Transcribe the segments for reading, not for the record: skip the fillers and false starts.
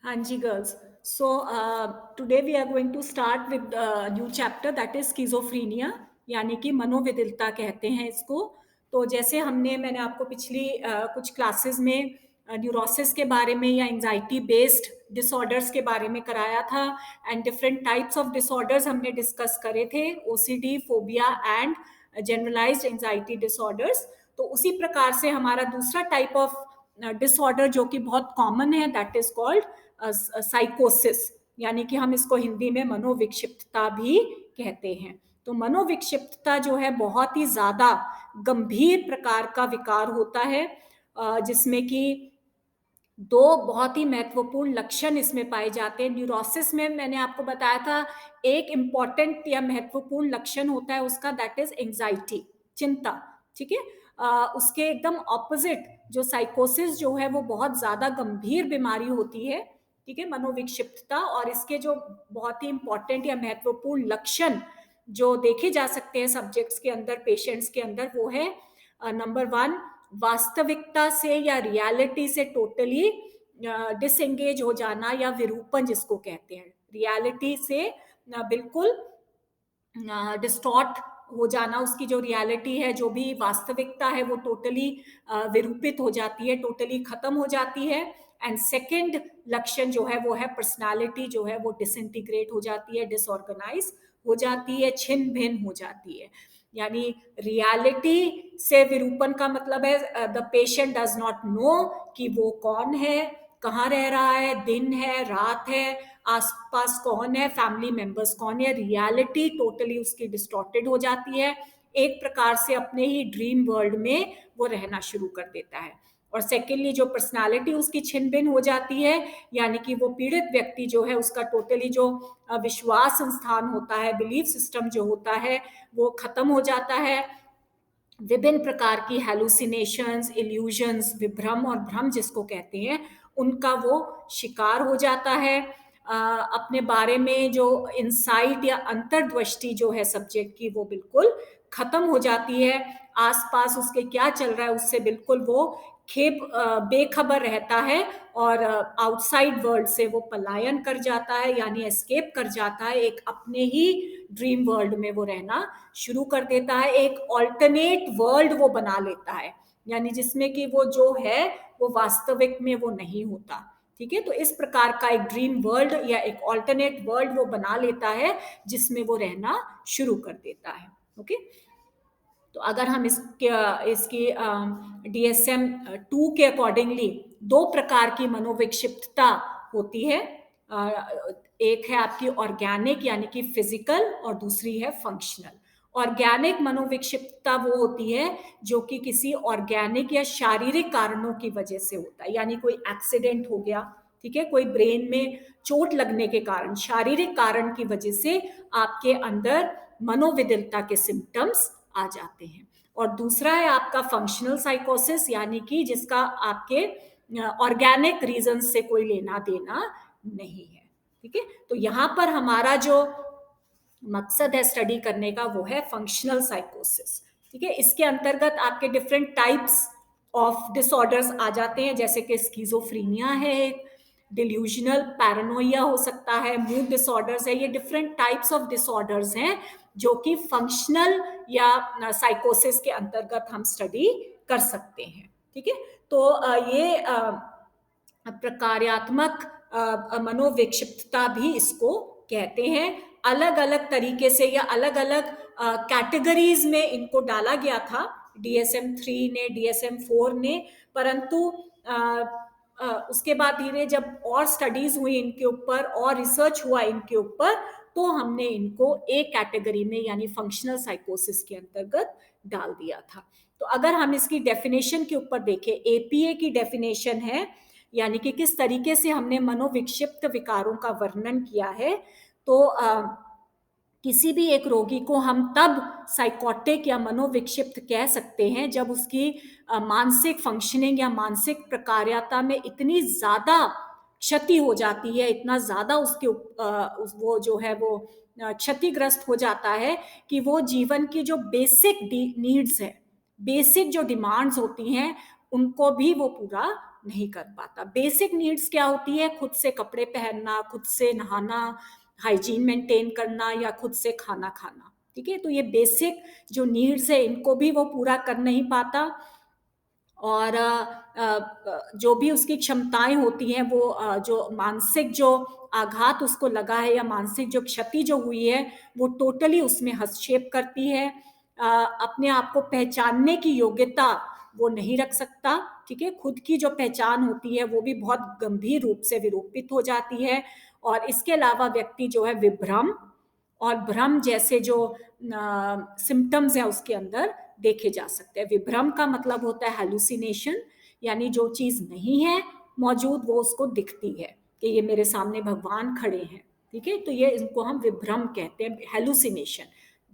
हाँ जी girls. So today we are going to start with a new chapter that is schizophrenia, यानी कि मनोविदिलता कहते हैं इसको. तो जैसे मैंने आपको पिछली कुछ क्लासेस में न्यूरोसिस के बारे में या एंजाइटी बेस्ड डिसऑर्डर्स के बारे में कराया था, and different types of disorders हमने डिस्कस करे थे, OCD, phobia and generalised anxiety disorders. तो उसी प्रकार से हमारा दूसरा टाइप ऑफ डिसऑर्डर जो कि बहुत कॉमन है, दैट इज कॉल्ड साइकोसिस, यानी कि हम इसको हिंदी में मनोविक्षिप्तता भी कहते हैं. तो मनोविक्षिप्तता जो है बहुत ही ज्यादा गंभीर प्रकार का विकार होता है, जिसमें कि दो बहुत ही महत्वपूर्ण लक्षण इसमें पाए जाते हैं. न्यूरोसिस में मैंने आपको बताया था एक इंपॉर्टेंट या महत्वपूर्ण लक्षण होता है उसका, दैट इज एंजाइटी, चिंता. ठीक है. उसके एकदम ऑपोजिट जो साइकोसिस जो है वो बहुत ज्यादा गंभीर बीमारी होती है. ठीक है, मनोविक्षिप्तता. और इसके जो बहुत ही इंपॉर्टेंट या महत्वपूर्ण लक्षण जो देखे जा सकते हैं सब्जेक्ट्स के अंदर, पेशेंट्स के अंदर, वो है नंबर 1, वास्तविकता से या रियलिटी से टोटली डिसएंगेज हो जाना, या विरूपण जिसको कहते हैं. रियलिटी से बिल्कुल डिस्टॉर्ट हो जाना, उसकी जो रियलिटी है, जो भी वास्तविकता है, वो टोटली विरूपित हो जाती है, टोटली खत्म हो जाती है. एंड सेकंड लक्षण जो है वो है पर्सनालिटी जो है वो डिसइंटीग्रेट हो जाती है, डिसऑर्गेनाइज हो जाती है, छिन्न भिन्न हो जाती है. यानी रियलिटी से विरूपण का मतलब है the patient does not know कि वो कौन है, कहाँ रह रहा है, दिन है, रात है, आसपास कौन है, फैमिली मेंबर्स कौन है. रियलिटी टोटली उसकी डिस्टॉर्टेड हो जाती है, एक प्रकार से अपने ही ड्रीम वर्ल्ड में वो रहना शुरू कर देता है. और सेकेंडली जो पर्सनालिटी उसकी छिन भिन हो जाती है, यानी कि वो पीड़ित व्यक्ति जो है उसका टोटली जो विश्वास संस्थान होता है, बिलीफ सिस्टम जो होता है, वो खत्म हो जाता है. विभिन्न प्रकार की हेलुसिनेशंस, इल्यूजन्स, विभ्रम और भ्रम जिसको कहते हैं, उनका वो शिकार हो जाता है. अपने बारे में जो इंसाइट या अंतर्दृष्टि जो है सब्जेक्ट की, वो बिल्कुल खत्म हो जाती है. आसपास उसके क्या चल रहा है उससे बिल्कुल वो बेखबर रहता है, और आउटसाइड वर्ल्ड से वो पलायन कर जाता है, यानी एस्केप कर जाता है, एक अपने ही ड्रीम वर्ल्ड में वो रहना शुरू कर देता है. एक ऑल्टरनेट वर्ल्ड वो बना लेता है, यानी जिसमें कि वो जो है वो वास्तविक में वो नहीं होता. ठीक है. तो इस प्रकार का एक ड्रीम वर्ल्ड या एक ऑल्टरनेट वर्ल्ड वो बना लेता है, जिसमें वो रहना शुरू कर देता है. ओके. तो अगर हम इसकी DSM 2 के अकॉर्डिंगली दो प्रकार की मनोविक्षिप्तता होती है. एक है आपकी ऑर्गेनिक यानी कि फिजिकल, और दूसरी है फंक्शनल. ऑर्गेनिक मनोविक्षिप्तता वो होती है जो कि किसी ऑर्गेनिक या शारीरिक कारणों की वजह से होता है, यानी कोई एक्सीडेंट हो गया, ठीक है, कोई ब्रेन में चोट लगने के कारण, शारीरिक कारण की वजह से आपके अंदर मनोविदिलता के सिम्टम्स आ जाते हैं. और दूसरा है आपका फंक्शनल साइकोसिस, यानी कि जिसका आपके ऑर्गेनिक रीजन से कोई लेना देना नहीं है. ठीक है. तो यहां पर हमारा जो मकसद है स्टडी करने का वो है फंक्शनल साइकोसिस. ठीक है. इसके अंतर्गत आपके डिफरेंट टाइप्स ऑफ डिसऑर्डर्स आ जाते हैं, जैसे कि स्किज़ोफ्रेनिया है, डिल्यूजनल पैरानोइया हो सकता है, मूड डिसऑर्डर्स है. ये डिफरेंट टाइप्स ऑफ डिसऑर्डर्स हैं जो कि फंक्शनल या साइकोसिस के अंतर्गत हम स्टडी कर सकते हैं. ठीक है. तो ये प्रकार्यात्मक मनोविक्षिप्तता भी इसको कहते हैं. अलग अलग तरीके से या अलग अलग कैटेगरीज में इनको डाला गया था DSM 3 ने, DSM 4 ने, परंतु उसके बाद धीरे जब और स्टडीज हुई इनके ऊपर और रिसर्च हुआ इनके ऊपर, तो हमने इनको एक कैटेगरी में यानी फंक्शनल साइकोसिस के अंतर्गत डाल दिया था. तो अगर हम इसकी डेफिनेशन के ऊपर देखें, APA की डेफिनेशन है, यानी कि किस तरीके से हमने मनोविक्षिप्त विकारों का वर्णन किया है. तो किसी भी एक रोगी को हम तब साइकोटिक या मनोविक्षिप्त कह सकते हैं जब उसकी मानसिक फंक्शनिंग या मानसिक प्रकार्यता में इतनी ज्यादा क्षति हो जाती है, इतना ज्यादा उसके वो जो है वो क्षतिग्रस्त हो जाता है कि वो जीवन की जो बेसिक नीड्स है, बेसिक जो डिमांड्स होती हैं, उनको भी वो पूरा नहीं कर पाता। बेसिक नीड्स क्या होती है? खुद से कपड़े पहनना, खुद से नहाना, हाइजीन मेंटेन करना या खुद से खाना खाना, ठीक है? तो ये बेसिक जो नीड्स है इनको भी वो पूरा कर नहीं पाता। और जो भी उसकी क्षमताएं होती हैं वो जो मानसिक जो आघात उसको लगा है या मानसिक जो क्षति जो हुई है वो टोटली उसमें हस्तक्षेप करती है। अपने आप को पहचानने की योग्यता वो नहीं रख सकता, ठीक है? खुद की जो पहचान होती है वो भी बहुत गंभीर रूप से विरूपित हो जाती है। और इसके अलावा व्यक्ति जो है विभ्रम और भ्रम जैसे जो सिम्टम्स है उसके अंदर देखे जा सकते हैं। विभ्रम का मतलब होता है हेलुसिनेशन, यानी जो चीज नहीं है मौजूद वो उसको दिखती है कि ये मेरे सामने भगवान खड़े हैं, ठीक है? तो ये इनको हम विभ्रम कहते हैं, हेलुसिनेशन।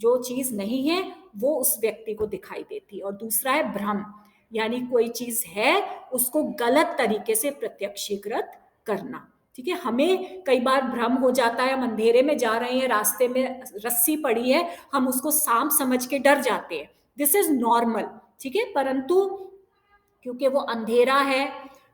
जो चीज नहीं है वो उस व्यक्ति को दिखाई देती है। और दूसरा है भ्रम, यानी कोई चीज है उसको गलत तरीके से प्रत्यक्षीकृत करना, ठीक है? हमें कई बार भ्रम हो जाता है, हम अंधेरे में जा रहे हैं, रास्ते में रस्सी पड़ी है, हम उसको सांप समझ के डर जाते हैं, दिस इज नॉर्मल, ठीक है? परंतु क्योंकि वो अंधेरा है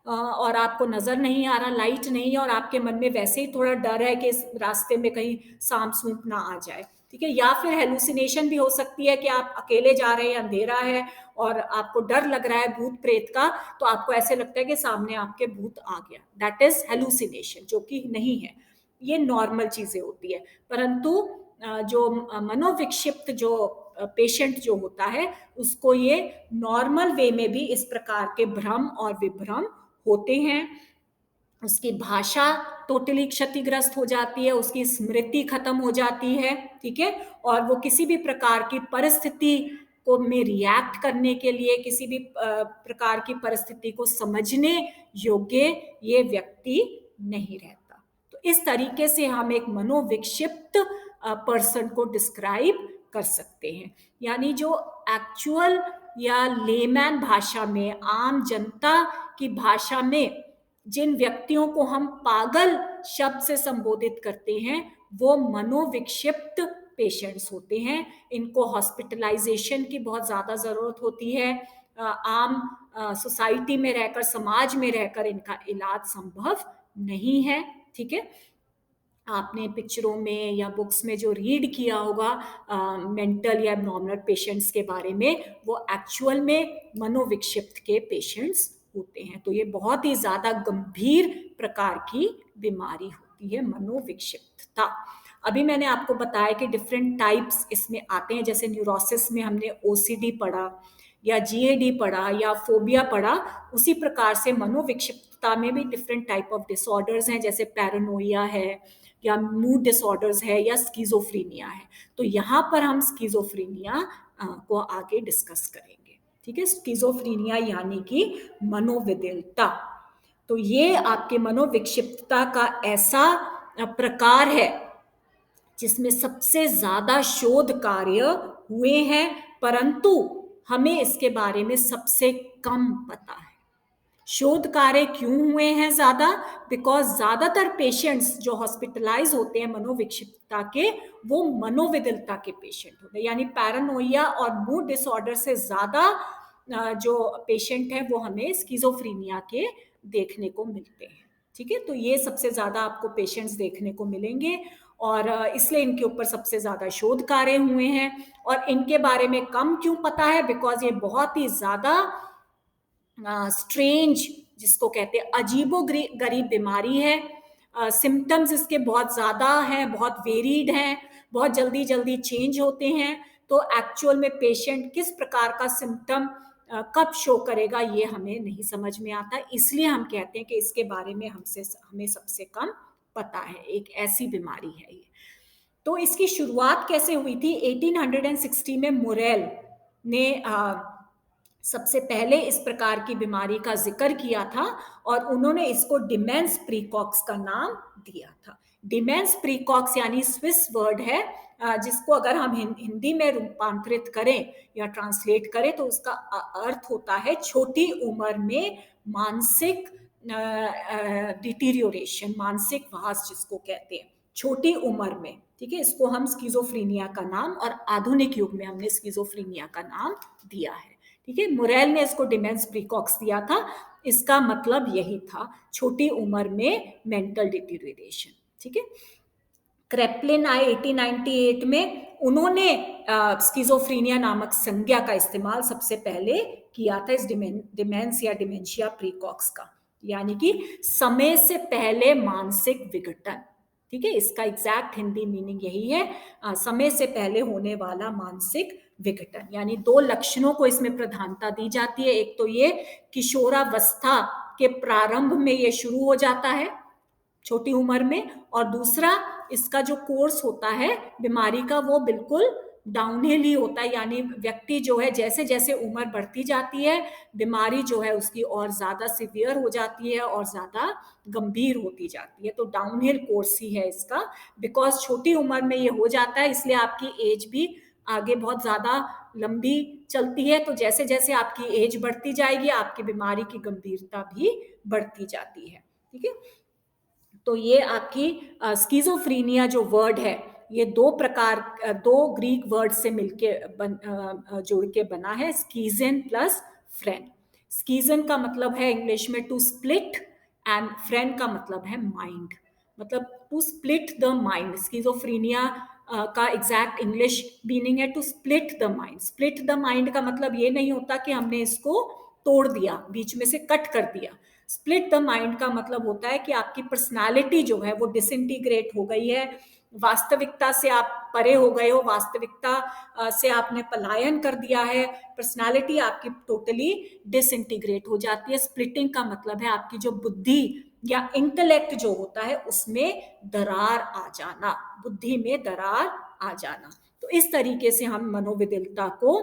और आपको नजर नहीं आ रहा, लाइट नहीं है, और आपके मन में वैसे ही थोड़ा डर है कि इस रास्ते में कहीं सांप सूंप ना आ जाए, ठीक है? या फिर हेलुसिनेशन भी हो सकती है कि आप अकेले जा रहे हैं, अंधेरा है और आपको डर लग रहा है भूत प्रेत का, तो आपको ऐसे लगता है कि सामने आपके भूत आ गया, दैट इज हेलुसिनेशन, जो कि नहीं है। ये नॉर्मल चीजें होती है। परंतु जो मनोविक्षिप्त जो पेशेंट जो होता है उसको ये नॉर्मल वे में भी इस प्रकार के भ्रम और विभ्रम होते हैं। उसकी भाषा टोटली क्षतिग्रस्त हो जाती है, उसकी स्मृति खत्म हो जाती है, ठीक है? और वो किसी भी प्रकार की परिस्थिति को में रिएक्ट करने के लिए, किसी भी प्रकार की परिस्थिति को समझने योग्य ये व्यक्ति नहीं रहता। तो इस तरीके से हम एक मनोविक्षिप्त पर्सन को डिस्क्राइब कर सकते हैं। यानी जो एक्चुअल या लेमैन भाषा में, आम जनता की भाषा में जिन व्यक्तियों को हम पागल शब्द से संबोधित करते हैं वो मनोविक्षिप्त पेशेंट्स होते हैं। इनको हॉस्पिटलाइजेशन की बहुत ज़्यादा ज़रूरत होती है। आम सोसाइटी में रहकर, समाज में रहकर इनका इलाज संभव नहीं है, ठीक है? आपने पिक्चरों में या बुक्स में जो रीड किया होगा मेंटल या एबनॉर्मल पेशेंट्स के बारे में, वो एक्चुअल में मनोविक्षिप्त के पेशेंट्स होते हैं। तो ये बहुत ही ज़्यादा गंभीर प्रकार की बीमारी होती है मनोविक्षिप्तता। अभी मैंने आपको बताया कि डिफरेंट टाइप्स इसमें आते हैं, जैसे न्यूरोसिस में हमने ओसीडी पढ़ा या जीएडी पढ़ा या फोबिया पढ़ा, उसी प्रकार से मनोविक्षिप्तता में भी डिफरेंट टाइप ऑफ डिसऑर्डर्स हैं, जैसे पैरानोइया है या मूड डिसऑर्डर्स है या स्किज़ोफ्रेनिया है। तो यहाँ पर हम स्किज़ोफ्रेनिया को आगे डिस्कस करेंगे, ठीक है? स्किज़ोफ्रेनिया यानी कि मनोविदिलता। तो ये आपके मनोविक्षिप्तता का ऐसा प्रकार है जिसमें सबसे ज्यादा शोध कार्य हुए हैं, परंतु हमें इसके बारे में सबसे कम पता है। शोध कार्य क्यों हुए हैं ज्यादा? बिकॉज ज्यादातर पेशेंट्स जो हॉस्पिटलाइज होते हैं मनोविक्षिप्तता के, वो मनोविदिलता के पेशेंट होते हैं, यानी पैरानोइया और मूड डिसऑर्डर से ज्यादा जो पेशेंट है वो हमें स्किज़ोफ्रेनिया के देखने को मिलते हैं, ठीक है? तो ये सबसे ज्यादा आपको पेशेंट्स देखने को मिलेंगे और इसलिए इनके ऊपर सबसे ज्यादा शोध कार्य हुए हैं। और इनके बारे में कम क्यों पता है? बिकॉज ये बहुत ही ज्यादा स्ट्रेंज, जिसको कहते हैं अजीबो गरीब बीमारी है। सिम्टम्स इसके बहुत ज़्यादा हैं, बहुत वेरीड हैं, बहुत जल्दी जल्दी चेंज होते हैं। तो एक्चुअल में पेशेंट किस प्रकार का सिम्टम कब शो करेगा ये हमें नहीं समझ में आता, इसलिए हम कहते हैं कि इसके बारे में हमें सबसे कम पता है। एक ऐसी बीमारी है ये। तो इसकी शुरुआत कैसे हुई थी? 1860 में मोरेल ने सबसे पहले इस प्रकार की बीमारी का जिक्र किया था और उन्होंने इसको डिमेंस प्रीकॉक्स का नाम दिया था। डिमेंस प्रीकॉक्स यानी स्विस वर्ड है, जिसको अगर हम हिंदी में रूपांतरित करें या ट्रांसलेट करें तो उसका अर्थ होता है छोटी उम्र में मानसिक डिटीरियोरेशन, मानसिक ह्रास जिसको कहते हैं, छोटी उम्र में, ठीक है? इसको हम स्किज़ोफ्रेनिया का नाम, और आधुनिक युग में हमने स्किज़ोफ्रेनिया का नाम दिया है, ठीक है, मोरेल ने इसको डिमेंस प्रीकॉक्स दिया था। इसका मतलब यही था, छोटी उम्र में मेंटल डिटीरियरेशन। ठीक है, क्रेपलिन आए 1898 में, उन्होंने स्किज़ोफ्रेनिया नामक संज्ञा का इस्तेमाल सबसे पहले किया था इस डिमेंस या डिमेंशिया प्रीकॉक्स का, यानी कि समय से पहले मानसिक विघटन। ठीक है, इसका एग्जैक्ट हिंदी मीनिंग यही है, समय से पहले होने वाला मानसिक विघटन। यानी दो लक्षणों को इसमें प्रधानता दी जाती है, एक तो ये किशोरावस्था के प्रारंभ में ये शुरू हो जाता है छोटी उम्र में, और दूसरा इसका जो कोर्स होता है बीमारी का वो बिल्कुल डाउनहिल ही होता है, यानी व्यक्ति जो है जैसे जैसे उम्र बढ़ती जाती है बीमारी जो है उसकी और ज्यादा सिवियर हो जाती है और ज्यादा गंभीर होती जाती है। तो डाउनहिल कोर्स ही है इसका, बिकॉज छोटी उम्र में ये हो जाता है इसलिए आपकी एज भी आगे बहुत ज्यादा लंबी चलती है। तो जैसे जैसे आपकी एज बढ़ती जाएगी आपकी बीमारी की गंभीरता भी बढ़ती जाती है। ठीक है, तो ये आपकी स्किज़ोफ्रेनिया जो वर्ड है ये दो ग्रीक वर्ड से मिलके जोड़ के बना है, स्कीजन प्लस फ्रेन। स्कीजन का मतलब है इंग्लिश में टू स्प्लिट, एंड फ्रेन का मतलब है माइंड, मतलब to split the mind. Schizophrenia का एग्जैक्ट इंग्लिश मीनिंग है to split the mind. Split the mind का मतलब ये नहीं होता कि हमने इसको तोड़ दिया, बीच में से कट कर दिया। स्प्लिट द माइंड का मतलब होता है कि आपकी पर्सनालिटी जो है वो डिसइंटीग्रेट हो गई है, वास्तविकता से आप परे हो गए हो, वास्तविकता से आपने पलायन कर दिया है, पर्सनालिटी आपकी टोटली डिसइंटीग्रेट हो जाती है। स्प्लिटिंग का मतलब है आपकी जो बुद्धि या इंटेलेक्ट जो होता है उसमें दरार आ जाना, बुद्धि में दरार आ जाना। तो इस तरीके से हम मनोविकलता को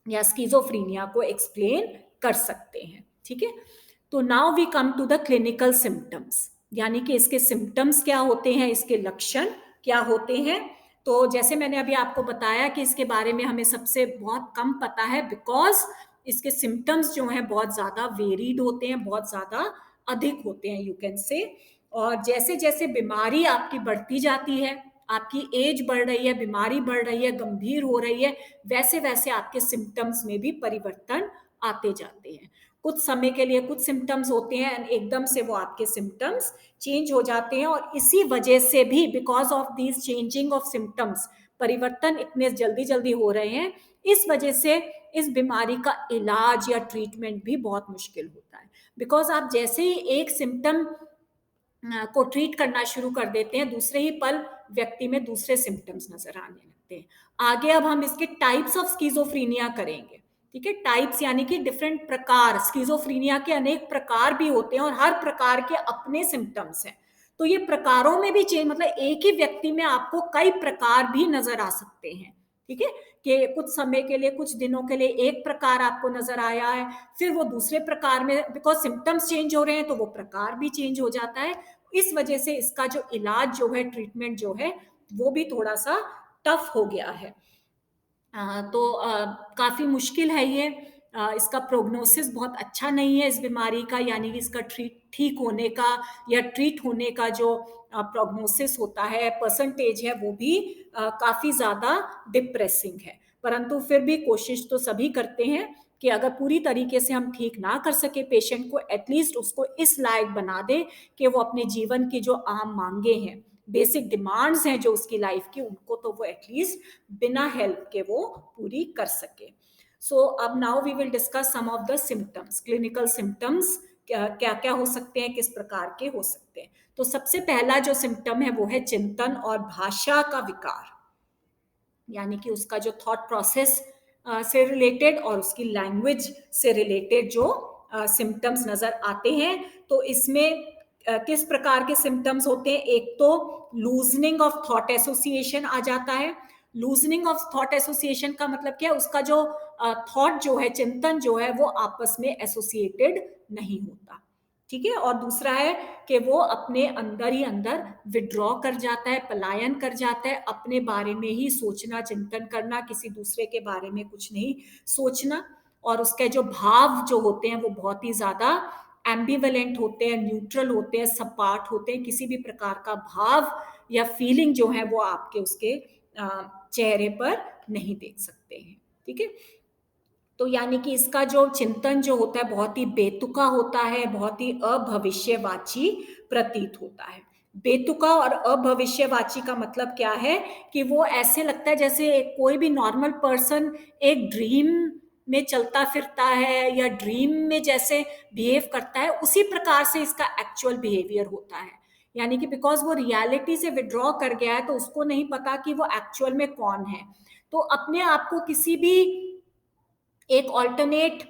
या स्किज़ोफ्रेनिया को एक्सप्लेन कर सकते हैं। ठीक है, तो now we come to the clinical symptoms, यानी कि इसके सिम्टम्स क्या होते हैं, इसके लक्षण क्या होते हैं। तो जैसे मैंने अभी आपको बताया कि इसके बारे में हमें सबसे बहुत कम पता है, बिकॉज इसके सिम्टम्स जो हैं बहुत ज़्यादा वेरीड होते हैं, बहुत ज़्यादा अधिक होते हैं यू कैन से। और जैसे जैसे बीमारी आपकी बढ़ती जाती है, आपकी एज बढ़ रही है, बीमारी बढ़ रही है, गंभीर हो रही है, वैसे वैसे आपके सिम्टम्स में भी परिवर्तन आते जाते हैं। कुछ समय के लिए कुछ सिम्टम्स होते हैं एंड एकदम से वो आपके सिम्टम्स चेंज हो जाते हैं, और इसी वजह से भी because of these changing of symptoms, परिवर्तन इतने जल्दी जल्दी हो रहे हैं, इस वजह से इस बीमारी का इलाज या ट्रीटमेंट भी बहुत मुश्किल होता है। बिकॉज आप जैसे ही एक सिम्टम को ट्रीट करना शुरू कर देते हैं दूसरे ही पल व्यक्ति में दूसरे सिम्टम्स नजर आने लगते हैं। आगे अब हम इसके टाइप्स ऑफ स्किज़ोफ्रेनिया करेंगे। ठीक है, टाइप्स यानी कि डिफरेंट प्रकार, स्किज़ोफ्रेनिया के अनेक प्रकार भी होते हैं और हर प्रकार के अपने सिम्टम्स हैं। तो ये प्रकारों में भी चेंज, मतलब एक ही व्यक्ति में आपको कई प्रकार भी नजर आ सकते हैं। ठीक है, कि कुछ समय के लिए, कुछ दिनों के लिए एक प्रकार आपको नजर आया है, फिर वो दूसरे प्रकार में, बिकॉज सिम्टम्स चेंज हो रहे हैं तो वो प्रकार भी चेंज हो जाता है। इस वजह से इसका जो इलाज जो है, ट्रीटमेंट जो है, वो भी थोड़ा सा टफ हो गया है। तो काफ़ी मुश्किल है ये। इसका प्रोग्नोसिस बहुत अच्छा नहीं है इस बीमारी का, यानी कि इसका ठीक होने का या ट्रीट होने का जो प्रोग्नोसिस होता है, परसेंटेज है, वो भी काफ़ी ज़्यादा डिप्रेसिंग है। परंतु फिर भी कोशिश तो सभी करते हैं कि अगर पूरी तरीके से हम ठीक ना कर सके पेशेंट को, एटलीस्ट उसको इस लायक बना दें कि वो अपने जीवन की जो आम मांगे हैं, बेसिक डिमांड्स हैं जो उसकी लाइफ की, उनको तो वो एटलीस्ट बिना हेल्प के वो पूरी कर सके। सो अब now we will discuss some of the symptoms, clinical symptoms क्या क्या हो सकते हैं, किस प्रकार के हो सकते हैं। तो सबसे पहला जो सिम्टम है वो है चिंतन और भाषा का विकार, यानी कि उसका जो थॉट प्रोसेस से रिलेटेड और उसकी लैंग्वेज से रिलेटेड जो सिम्टम्स नजर आते हैं। तो इसमें किस प्रकार के सिम्टम्स होते हैं, एक तो लूजनिंग ऑफ थॉट एसोसिएशन आ जाता है। लूजनिंग ऑफ थॉट एसोसिएशन का मतलब क्या है, उसका जो थॉट जो है, चिंतन जो है, वो आपस में एसोसिएटेड नहीं होता। ठीक है, और दूसरा है कि वो अपने अंदर ही अंदर विड्रॉ कर जाता है, पलायन कर जाता है, अपने बारे में ही सोचना, चिंतन करना, किसी दूसरे के बारे में कुछ नहीं सोचना। और उसके जो भाव जो होते हैं वो बहुत ही ज्यादा एम्बिवेलेंट होते हैं, न्यूट्रल होते हैं, सपाट होते हैं, किसी भी प्रकार का भाव या फीलिंग जो है वो आपके उसके चेहरे पर नहीं देख सकते हैं। ठीक है, तो यानी कि इसका जो चिंतन जो होता है बहुत ही बेतुका होता है, बहुत ही अभविष्यवाची प्रतीत होता है। बेतुका और अभविष्यवाची का मतलब क्या है कि वो ऐसे लगता है जैसे कोई भी नॉर्मल पर्सन एक ड्रीम में चलता फिरता है या ड्रीम में जैसे बिहेव करता है, उसी प्रकार से इसका एक्चुअल बिहेवियर होता है। यानी कि बिकॉज वो रियलिटी से विड्रॉ कर गया है तो उसको नहीं पता कि वो एक्चुअल में कौन है। तो अपने आप को किसी भी एक ऑल्टरनेट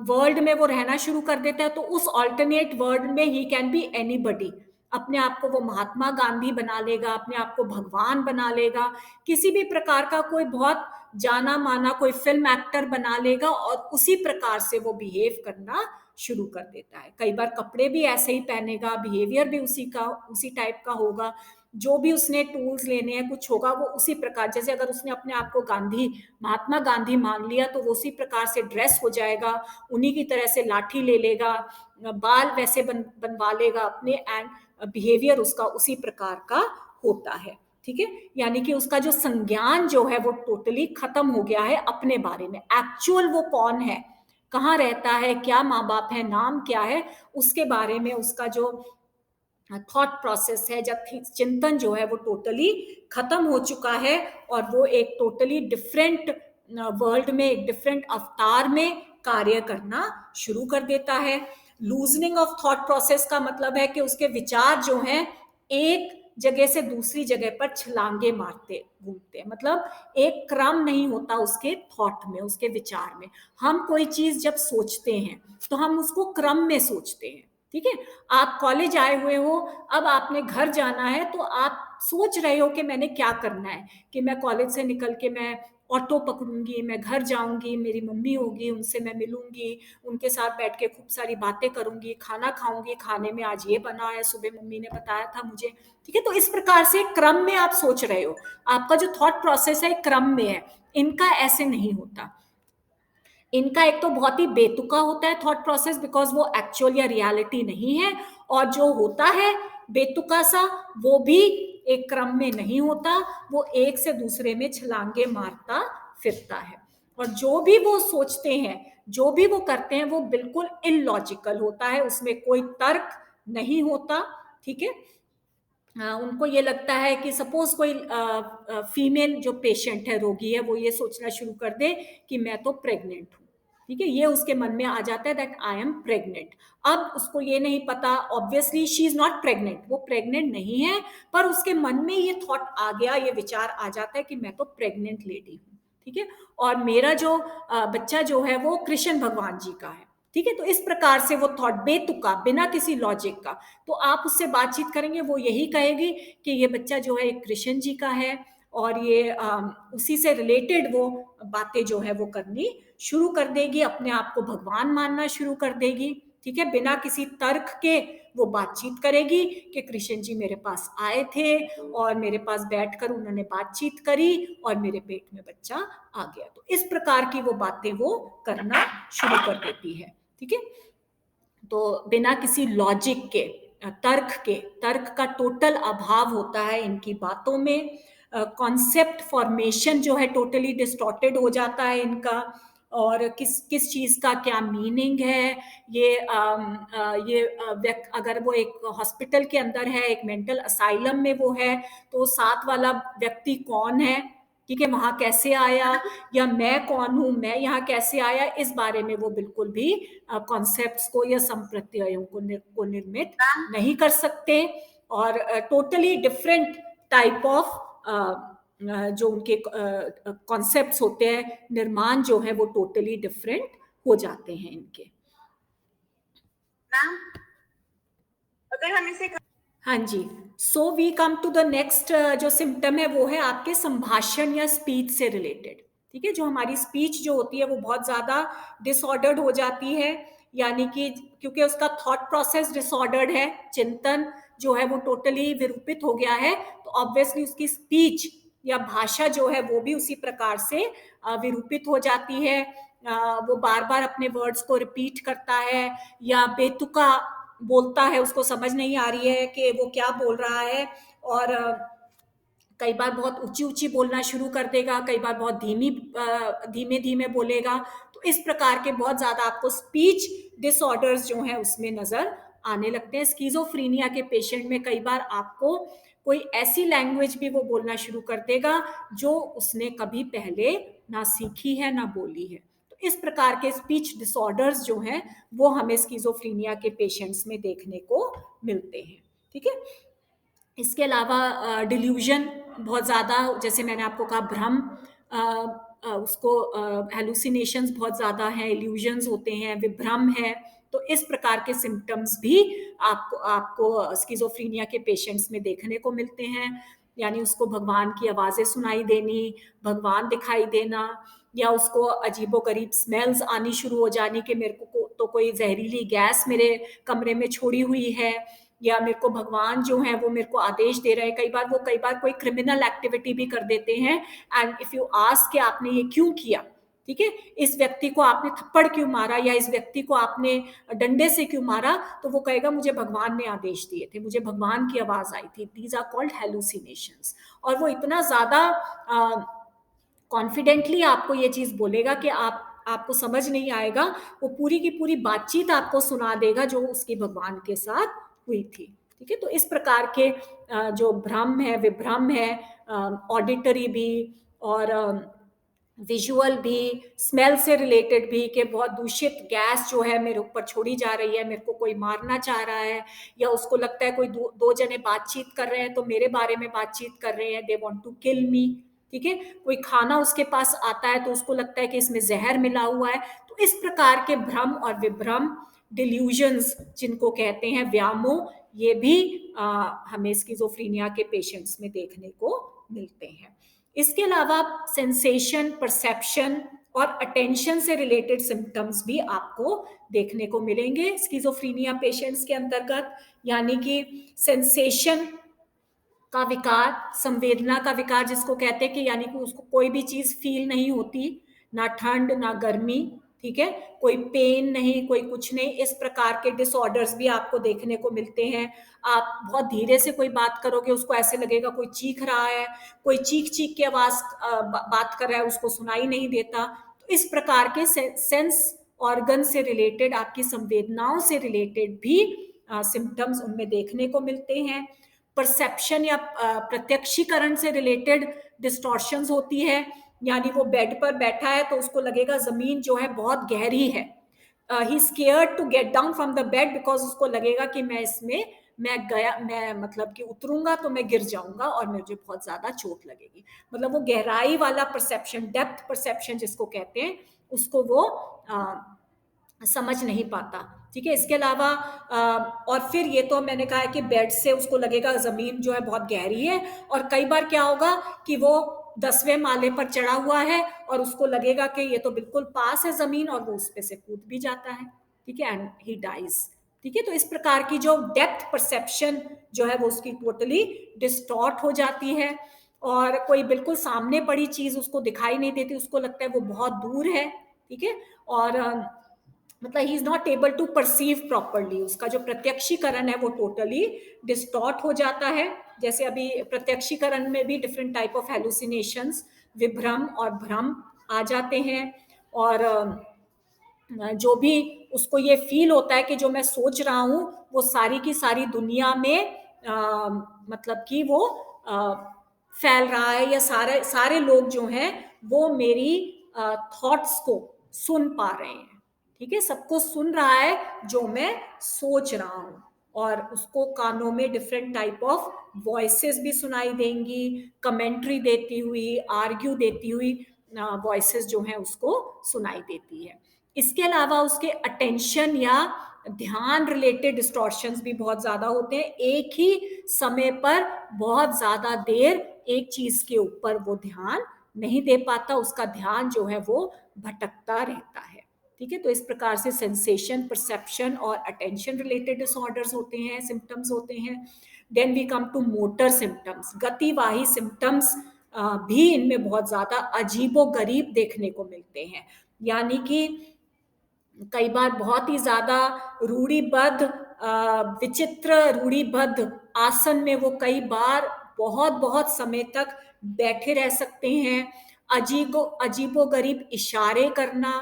वर्ल्ड में वो रहना शुरू कर देता है, तो उस ऑल्टरनेट वर्ल्ड में ही कैन बी एनीबडी। अपने आप को वो महात्मा गांधी बना लेगा, अपने आप को भगवान बना लेगा, किसी भी प्रकार का कोई बहुत जाना माना कोई फिल्म एक्टर बना लेगा और उसी प्रकार से वो बिहेव करना शुरू कर देता है। कई बार कपड़े भी ऐसे ही पहनेगा, बिहेवियर भी उसी टाइप का होगा, जो भी उसने टूल्स लेने हैं कुछ होगा वो उसी प्रकार। जैसे अगर उसने अपने आप को गांधी, महात्मा गांधी मान लिया तो वो उसी प्रकार से ड्रेस हो जाएगा, उन्हीं की तरह से लाठी ले लेगा, बाल वैसे बनवा लेगा अपने, एंड बिहेवियर उसका उसी प्रकार का होता है। ठीक है, यानी कि उसका जो संज्ञान जो है वो टोटली खत्म हो गया है अपने बारे में। एक्चुअल वो कौन है, कहाँ रहता है, क्या माँ बाप है, नाम क्या है, उसके बारे में उसका जो थॉट प्रोसेस है, जब चिंतन जो है वो टोटली खत्म हो चुका है और वो एक टोटली डिफरेंट वर्ल्ड में, एक डिफरेंट अवतार में कार्य करना शुरू कर देता है। लूजनिंग ऑफ थॉट प्रोसेस का मतलब है कि उसके विचार जो हैं एक जगह से दूसरी जगह पर छलांगे मारते घूमते हैं, मतलब एक क्रम नहीं होता उसके थॉट में, उसके विचार में। हम कोई चीज जब सोचते हैं तो हम उसको क्रम में सोचते हैं। ठीक है, आप कॉलेज आए हुए हो, अब आपने घर जाना है तो आप सोच रहे हो कि मैंने क्या करना है, कि मैं कॉलेज से निकल के मैं ऑटो पकड़ूंगी, मैं घर जाऊंगी, मेरी मम्मी होगी उनसे मैं मिलूंगी, उनके साथ बैठ के खूब सारी बातें करूंगी, खाना खाऊंगी, खाने में आज ये बना है, सुबह मम्मी ने बताया था मुझे। ठीक है, तो इस प्रकार से क्रम में आप सोच रहे हो, आपका जो थॉट प्रोसेस है क्रम में है। इनका ऐसे नहीं होता। इनका एक तो बहुत ही बेतुका होता है थॉट प्रोसेस, बिकॉज वो एक्चुअल या रियलिटी नहीं है, और जो होता है बेतुका सा वो भी एक क्रम में नहीं होता, वो एक से दूसरे में छलांगे मारता फिरता है। और जो भी वो सोचते हैं, जो भी वो करते हैं, वो बिल्कुल इलॉजिकल होता है, उसमें कोई तर्क नहीं होता। ठीक है, उनको ये लगता है कि सपोज कोई फीमेल जो पेशेंट है, रोगी है, वो ये सोचना शुरू कर दे कि मैं तो प्रेग्नेंट हूँ। ठीक है, ये उसके मन में आ जाता है दैट आई एम प्रेग्नेंट। अब उसको ये नहीं पता, obviously she is not pregnant, वो प्रेग्नेंट नहीं है, पर उसके मन में ये थॉट आ गया, ये विचार आ जाता है कि मैं तो प्रेग्नेंट लेडी हूँ। ठीक है, और मेरा जो बच्चा जो है वो कृष्ण भगवान जी का है। ठीक है, तो इस प्रकार से वो थॉट बेतुका, बिना किसी लॉजिक का, तो आप उससे बातचीत करेंगे वो यही कहेगी कि ये बच्चा जो है कृष्ण जी का है, और ये उसी से रिलेटेड वो बातें जो है वो करनी शुरू कर देगी, अपने आप को भगवान मानना शुरू कर देगी। ठीक है, बिना किसी तर्क के वो बातचीत करेगी कि कृष्ण जी मेरे पास आए थे और मेरे पास बैठकर उन्होंने बातचीत करी और मेरे पेट में बच्चा आ गया। तो इस प्रकार की वो बातें वो करना शुरू कर देती है। ठीक है, तो बिना किसी लॉजिक के, तर्क का टोटल अभाव होता है इनकी बातों में। कॉन्सेप्ट फॉर्मेशन जो है टोटली डिस्टॉर्टेड हो जाता है इनका, और किस किस चीज का क्या मीनिंग है। अगर वो एक हॉस्पिटल के अंदर है, एक मेंटल असाइलम में वो है, तो साथ वाला व्यक्ति कौन है, ठीक है, वहां कैसे आया, या मैं कौन हूं, मैं यहाँ कैसे आया, इस बारे में वो बिल्कुल भी कॉन्सेप्ट्स को या संप्रत्ययों को निर्मित नहीं कर सकते। और टोटली डिफरेंट टाइप ऑफ जो उनके कॉन्सेप्ट्स होते हैं, निर्माण जो है वो टोटली डिफरेंट हो जाते हैं इनके। मैम अगर हम इसे, हाँ जी, so we come to the next जो सिम्टम है वो है आपके संभाषण या स्पीच से रिलेटेड। ठीक है, जो हमारी स्पीच जो होती है वो बहुत ज्यादा डिसऑर्डर्ड हो जाती है, यानी कि क्योंकि उसका थॉट प्रोसेस डिसऑर्डर्ड है, चिंतन जो है वो टोटली विरूपित हो गया है, तो ऑब्वियसली उसकी स्पीच या भाषा जो है वो भी उसी प्रकार से विरूपित हो जाती है। वो बार बार अपने वर्ड्स को रिपीट करता है, या बेतुका बोलता है, उसको समझ नहीं आ रही है कि वो क्या बोल रहा है, और कई बार बहुत ऊंची ऊंची बोलना शुरू कर देगा, कई बार बहुत धीमे धीमे बोलेगा। तो तो इस प्रकार के बहुत ज़्यादा आपको स्पीच डिसऑर्डर्स जो हैं उसमें नज़र आने लगते हैं। स्किज़ोफ्रेनिया के पेशेंट में कई बार आपको कोई ऐसी लैंग्वेज भी वो बोलना शुरू कर देगा जो उसने कभी पहले ना सीखी है ना बोली है। तो इस प्रकार के स्पीच डिसऑर्डर्स जो हैं वो हमें स्किज़ोफ्रेनिया के पेशेंट्स में देखने को मिलते हैं। ठीक है? इसके अलावा डिल्यूजन बहुत ज़्यादा, जैसे मैंने आपको कहा भ्रम, उसको हेलुसिनेशंस बहुत ज़्यादा हैं, इल्यूजन्स होते हैं, विभ्रम है। तो इस प्रकार के सिम्पटम्स भी आपको आपको स्किज़ोफ्रेनिया के पेशेंट्स में देखने को मिलते हैं। यानी उसको भगवान की आवाज़ें सुनाई देनी, भगवान दिखाई देना, या उसको अजीबो-गरीब स्मेल्स आनी शुरू हो जानी कि मेरे को तो कोई ज़हरीली गैस मेरे कमरे में छोड़ी हुई है, या मेरे को भगवान जो है वो मेरे को आदेश दे रहे हैं। कई बार कोई क्रिमिनल एक्टिविटी भी कर देते हैं, एंड इफ यू आस्क कि आपने ये क्यों किया, ठीक है, इस व्यक्ति को आपने थप्पड़ क्यों मारा या इस व्यक्ति को आपने डंडे से क्यों मारा, तो वो कहेगा मुझे भगवान ने आदेश दिए थे, मुझे भगवान की आवाज आई थी। These are called hallucinations. और वो इतना ज्यादा कॉन्फिडेंटली आपको ये चीज बोलेगा कि आपको समझ नहीं आएगा, वो पूरी की पूरी बातचीत आपको सुना देगा जो उसकी भगवान के साथ हुई थी। ठीक है, तो इस प्रकार के जो भ्रम है, विभ्रम है, ऑडिटरी भी और विजुअल भी, स्मेल से रिलेटेड भी, कि बहुत दूषित गैस जो है मेरे ऊपर छोड़ी जा रही है, मेरे को कोई मारना चाह रहा है, या उसको लगता है कोई दो जने बातचीत कर रहे हैं तो मेरे बारे में बातचीत कर रहे हैं, दे वांट टू किल मी। ठीक है, कोई खाना उसके पास आता है तो उसको लगता है कि इसमें जहर मिला हुआ है। तो इस प्रकार के भ्रम और विभ्रम, डिल्यूजन्स जिनको कहते हैं, व्यामोह, ये भी हमें स्किज़ोफ्रेनिया के पेशेंट्स में देखने को मिलते हैं। इसके अलावा सेंसेशन, परसेप्शन और अटेंशन से रिलेटेड सिम्टम्स भी आपको देखने को मिलेंगे स्किज़ोफ्रेनिया पेशेंट्स के अंतर्गत। यानी कि सेंसेशन का विकार, संवेदना का विकार जिसको कहते हैं, कि यानी कि उसको कोई भी चीज फील नहीं होती, ना ठंड ना गर्मी, ठीक है, कोई पेन नहीं, कोई कुछ नहीं। इस प्रकार के डिसऑर्डर्स भी आपको देखने को मिलते हैं। आप बहुत धीरे से कोई बात करोगे, उसको ऐसे लगेगा कोई चीख रहा है, कोई चीख चीख के आवाज बात कर रहा है, उसको सुनाई नहीं देता। तो इस प्रकार के सेंस ऑर्गन से रिलेटेड, आपकी संवेदनाओं से रिलेटेड भी सिम्टम्स उनमें देखने को मिलते हैं। परसेप्शन या प्रत्यक्षीकरण से रिलेटेड डिस्टॉर्शंस होती है। यानी वो बेड पर बैठा है तो उसको लगेगा जमीन जो है बहुत गहरी है, he scared to get down from the bed, because उसको लगेगा कि मैं मतलब कि उतरूंगा तो मैं गिर जाऊंगा और मुझे बहुत ज्यादा चोट लगेगी। मतलब वो गहराई वाला परसेप्शन, डेप्थ परसेप्शन जिसको कहते हैं, उसको वो समझ नहीं पाता। ठीक है, इसके अलावा और फिर ये तो मैंने कहा है कि बेड से उसको लगेगा जमीन जो है बहुत गहरी है, और कई बार क्या होगा कि वो 10वें माले पर चढ़ा हुआ है और उसको लगेगा कि ये तो बिल्कुल पास है जमीन, और वो उस पे से कूद भी जाता है। ठीक है, एंड ही डाइज। ठीक है, तो इस प्रकार की जो डेप्थ परसेप्शन जो है वो उसकी टोटली डिस्टॉर्ट हो जाती है, और कोई बिल्कुल सामने पड़ी चीज उसको दिखाई नहीं देती, उसको लगता है वो बहुत दूर है। ठीक है, और मतलब he is not able to perceive properly, उसका जो प्रत्यक्षीकरण है वो टोटली डिस्टॉर्ट हो जाता है। जैसे अभी प्रत्यक्षीकरण में भी डिफरेंट टाइप ऑफ हेलुसिनेशंस, विभ्रम और भ्रम आ जाते हैं, और जो भी उसको ये फील होता है कि जो मैं सोच रहा हूँ वो सारी की सारी दुनिया में मतलब कि वो फैल रहा है, या सारे सारे लोग जो हैं वो मेरी थॉट्स को सुन पा रहे हैं। ठीक है, सबको सुन रहा है जो मैं सोच रहा हूँ, और उसको कानों में डिफरेंट टाइप ऑफ वॉइसेस भी सुनाई देंगी, कमेंट्री देती हुई, आर्ग्यू देती हुई वॉइसेस जो हैं उसको सुनाई देती है। इसके अलावा उसके अटेंशन या ध्यान रिलेटेड डिस्टॉर्शंस भी बहुत ज्यादा होते हैं। एक ही समय पर बहुत ज्यादा देर एक चीज के ऊपर वो ध्यान नहीं दे पाता, उसका ध्यान जो है वो भटकता रहता है। ठीक है, तो इस प्रकार से सेंसेशन, परसेप्शन और अटेंशन रिलेटेड डिसऑर्डर्स होते हैं, सिम्टम्स होते हैं। Then we come to motor symptoms, गतिवाही सिम्टम्स भी इनमें बहुत ज्यादा अजीबो गरीब देखने को मिलते हैं। यानी कि कई बार बहुत ही ज्यादा रूढ़िबद्ध, विचित्र रूढ़िबद्ध आसन में वो कई बार बहुत बहुत समय तक बैठे रह सकते हैं। अजीबो गरीब इशारे करना,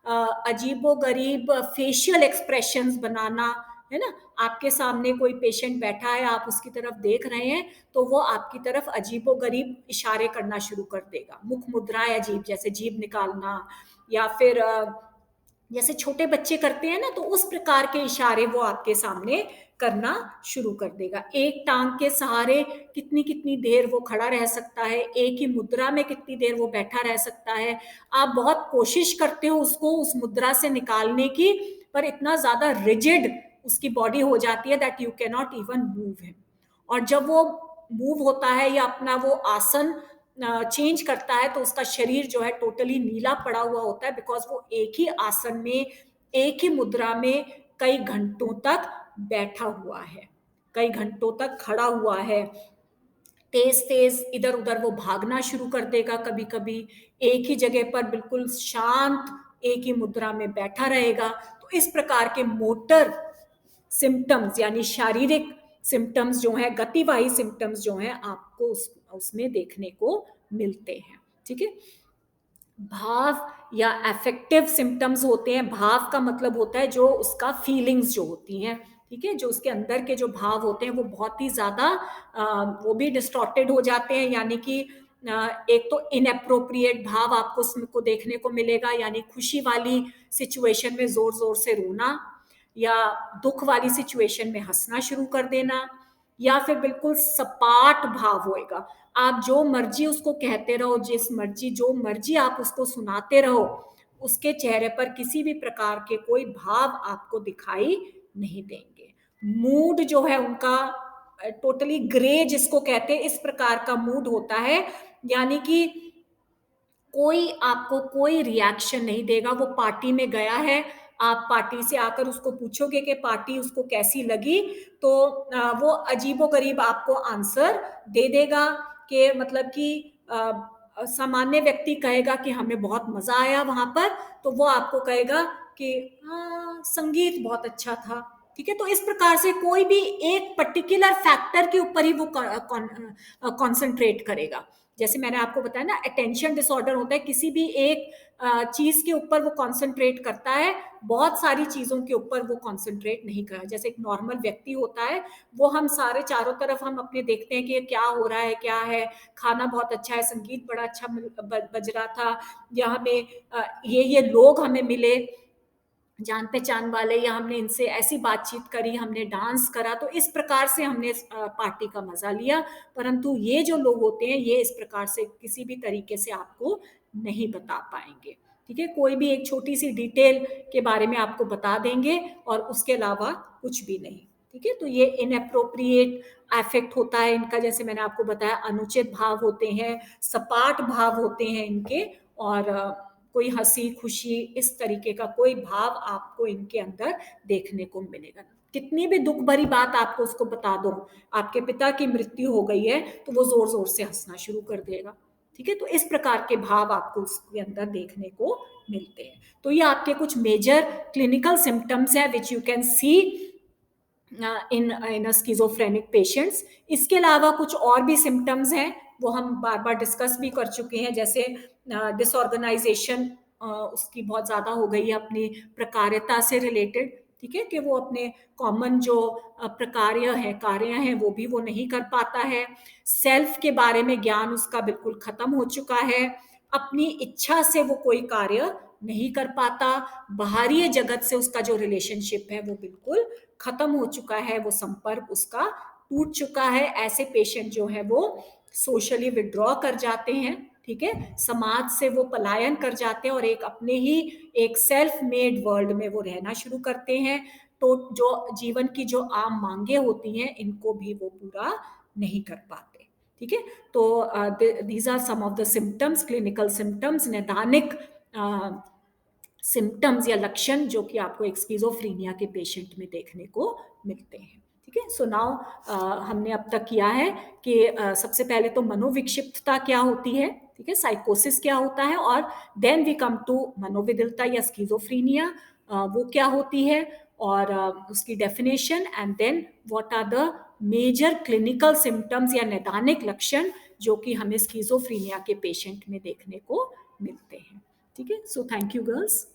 अजीबोगरीब फेशियल एक्सप्रेशंस बनाना, है ना? आपके सामने कोई पेशेंट बैठा है, आप उसकी तरफ देख रहे हैं, तो वो आपकी तरफ अजीबोगरीब इशारे करना शुरू कर देगा। मुख मुद्राएँ अजीब, जैसे जीभ निकालना, या फिर जैसे छोटे बच्चे करते हैं ना, तो उस प्रकार के इशारे वो आपके सामने करना शुरू कर देगा। एक टाँग के सहारे कितनी-कितनी देर वो खड़ा रह सकता है, एक ही मुद्रा में कितनी देर वो बैठा रह सकता है। आप बहुत कोशिश करते हो उसको उस मुद्रा से निकालने की, पर इतना ज़्यादा रिजिड उसकी बॉडी हो जाती है that you can not even move him. और जब वो मूव होता है या अपना वो आसन चेंज करता है, तो उसका शरीर जो है टोटली नीला पड़ा हुआ होता है, बिकॉज़ वो एक ही आसन में, एक ही मुद्रा में कई घंटों तक बैठा हुआ है, कई घंटों तक खड़ा हुआ है। तेज़-तेज़ इधर-उधर वो भागना शुरू कर देगा कभी-कभी, एक ही जगह पर बिल्कुल शांत एक ही मुद्रा में बैठा रहेगा। तो इस प्रकार के मोटर सिम्पटम्स, यानी शारीरिक सिम्पटम्स जो हैं, गतिवाही सिम्पटम्स जो हैं, आपको उसमें देखने को मिलते हैं। ठीक है? भाव या अफेक्टिव सिम्पटम्स होते हैं। भाव का मतलब होता है जो उसका फीलिंग्स जो होती हैं, ठीक है? जो उसके अंदर के जो भाव होते हैं वो बहुत ही ज़्यादा वो भी डिस्टॉर्टेड हो जाते हैं, यानी कि एक तो इनएप्रोप्रिएट भाव आपको उसमें को देखने को मिलेगा, यानी खुशी वाली सिचुएशन में ज़ोर-ज़ोर से रोना, या दुःख वाली सिचुएशन में हँसना शुरू कर देना, या फिर बिल्कुल सपाट भाव होएगा। आप जो मर्ज़ी उसको कहते रहो, जो मर्ज़ी आप उसको सुनाते रहो, उसके चेहरे पर किसी भी प्रकार के कोई भाव आपको दिखाई नहीं देंगे। मूड जो है उनका टोटली ग्रे जिसको कहते हैं, इस प्रकार का मूड होता है, यानी कि कोई आपको कोई रिएक्शन नहीं देगा। वो पार्टी में गया है, आप पार्टी से आकर उसको पूछोगे कि पार्टी उसको कैसी लगी, तो वो अजीबो-गरीब आपको आंसर दे देगा कि मतलब कि सामान्य व्यक्ति कहेगा कि हमें बहुत मज़ा आया वहाँ पर, तो वो आपको कहेगा कि हाँ, संगीत बहुत अच्छा था। ठीक है? तो इस प्रकार से कोई भी एक पर्टिकुलर फैक्टर के ऊपर ही वो कॉन्संट्रेट करेगा। जैसे मैंने आपको बताया ना, अटेंशन डिसऑर्डर होता है, किसी भी एक चीज़ के ऊपर वो कॉन्संट्रेट करता है, बहुत सारी चीज़ों के ऊपर वो कॉन्संट्रेट नहीं कर, जैसे एक नॉर्मल व्यक्ति होता है, वो हम सारे चारों तरफ हम अपने देखते हैं कि क्या हो रहा है, क्या है, खाना बहुत अच्छा है, संगीत बड़ा अच्छा बज रहा था, या हमें ये लोग हमें मिले, जान पहचान वाले, या हमने इनसे ऐसी बातचीत करी, हमने डांस करा, तो इस प्रकार से हमने पार्टी का मजा लिया। परंतु ये जो लोग होते हैं, ये इस प्रकार से किसी भी तरीके से आपको नहीं बता पाएंगे। ठीक है? कोई भी एक छोटी सी डिटेल के बारे में आपको बता देंगे, और उसके अलावा कुछ भी नहीं। ठीक है? तो ये इनअप्रोप्रिएट अफेक्ट होता है इनका, जैसे मैंने आपको बताया, अनुचित भाव होते हैं, सपाट भाव होते हैं इनके, और कोई हँसी, खुशी, इस तरीके का कोई भाव आपको इनके अंदर देखने को मिलेगा। कितनी भी दुःख भरी बात आपको उसको बता दो, आपके पिता की मृत्यु हो गई है, तो वो ज़ोर-ज़ोर से हँसना शुरू कर देगा। ठीक है? तो इस प्रकार के भाव आपको उसके अंदर देखने को मिलते हैं। तो ये आपके कुछ मेजर क्लिनिकल सिम्पटम्स हैं which you can see in schizophrenic patients. इसके अलावा कुछ और भी सिम्पटम्स हैं, वो हम बार-बार डिस्कस भी कर चुके हैं, जैसे डिसऑर्गेनाइज़ेशन उसकी बहुत ज़्यादा हो गई है अपनी प्रकार्यता से रिलेटेड, ठीक है? कि वो अपने कॉमन जो कार्य हैं, वो भी वो नहीं कर पाता है। सेल्फ के बारे में ज्ञान उसका बिल्कुल खत्म हो चुका है। अपनी इच्छा से वो कोई कार्य नहीं कर पाता। बाहरी जगत से उसका जो रिलेशनशिप है, वो बिल्कुल खत्म हो चुका है, वो संपर्क उसका टूट चुका है। ऐसे पेशेंट जो है वो सोशली विथड्रॉ कर जाते हैं, ठीक है? समाज से वो पलायन कर जाते हैं, और एक अपने ही एक सेल्फ मेड वर्ल्ड में वो रहना शुरू करते हैं। तो जो जीवन की जो आम मांगे होती हैं, इनको भी वो पूरा नहीं कर पाते। ठीक है? तो these are some of the symptoms, clinical symptoms, नैदानिक सिम्पटम्स या लक्षण जो कि आपको एक स्किज़ोफ्रेनिया के पेशेंट में देखने को मिलते हैं। ठीक है? सो नाउ हमने अब तक किया है कि सबसे पहले तो मनोविक्षिप्तता क्या होती है, ठीक है? साइकोसिस क्या होता है, और देन वी कम टू मनोविदिलता या स्किज़ोफ्रेनिया, वो क्या होती है, और उसकी definition, and then what are the major clinical symptoms या नैदानिक लक्षण जो कि हमें स्किज़ोफ्रेनिया के पेशेंट में देखने को मिलते हैं। ठीक है? So thank you girls.